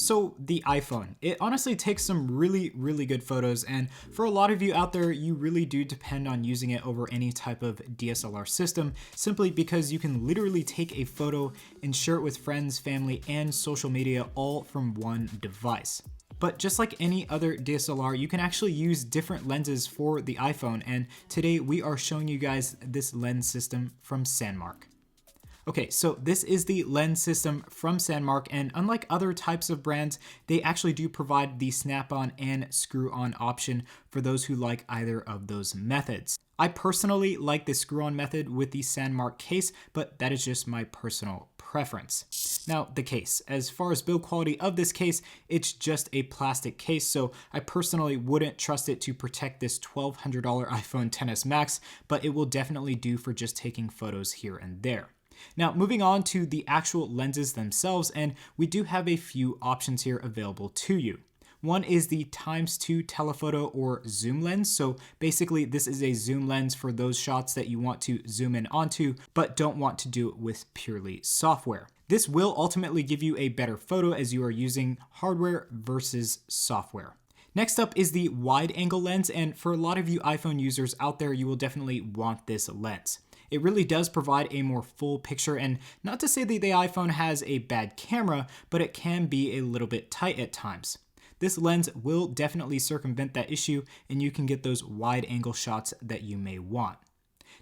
So the iPhone, it honestly takes some really good photos, and for a lot of you out there, you really do depend on using it over any type of DSLR system, simply because you can literally take a photo and share it with friends, family, and social media all from one device. But just like any other DSLR, you can actually use different lenses for the iPhone, and today we are showing you guys this lens system from Sandmarc. Okay, so this is the lens system from Sandmarc, and unlike other types of brands, they actually do provide the snap-on and screw-on option for those who like either of those methods. I personally like the screw-on method with the Sandmarc case, but that is just my personal preference. Now, the case. As far as build quality of this case, it's just a plastic case, so I personally wouldn't trust it to protect this $1,200 iPhone XS Max, but it will definitely do for just taking photos here and there. Now, moving on to the actual lenses themselves, and we do have a few options here available to you. One is the x2 telephoto or zoom lens. So basically this is a zoom lens for those shots that you want to zoom in onto, but don't want to do it with purely software. This will ultimately give you a better photo as you are using hardware versus software. Next up is the wide angle lens, and for a lot of you iPhone users out there, you will definitely want this lens. It really does provide a more full picture, and not to say that the iPhone has a bad camera, but it can be a little bit tight at times. This lens will definitely circumvent that issue, and you can get those wide angle shots that you may want.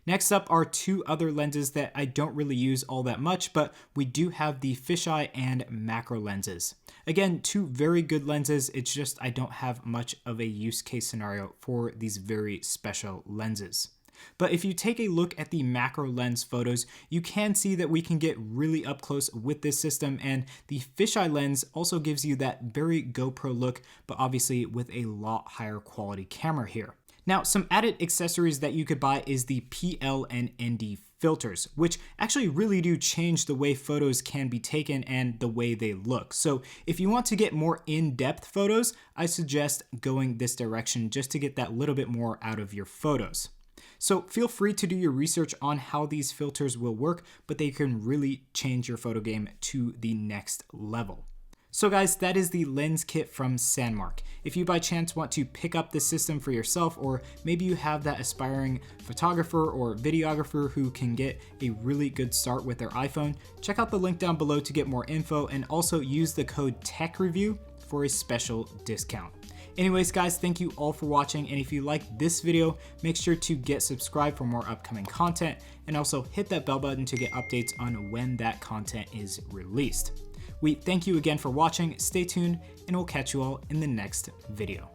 Next up are two other lenses that I don't really use all that much, but we do have the Fisheye and Macro lenses. Again, two very good lenses, it's just I don't have much of a use case scenario for these very special lenses. But if you take a look at the macro lens photos, you can see that we can get really up close with this system, and the fisheye lens also gives you that very GoPro look, but obviously with a lot higher quality camera here. Now, some added accessories that you could buy is the PL and ND filters, which actually really do change the way photos can be taken and the way they look. So if you want to get more in-depth photos, I suggest going this direction just to get that little bit more out of your photos. So feel free to do your research on how these filters will work, but they can really change your photo game to the next level. So guys, that is the lens kit from Sandmarc. If you by chance want to pick up this system for yourself, or maybe you have that aspiring photographer or videographer who can get a really good start with their iPhone, check out the link down below to get more info, and also use the code TECHREVIEW for a special discount. Anyways guys, thank you all for watching, and if you like this video, make sure to get subscribed for more upcoming content, and also hit that bell button to get updates on when that content is released. We thank you again for watching, stay tuned, and we'll catch you all in the next video.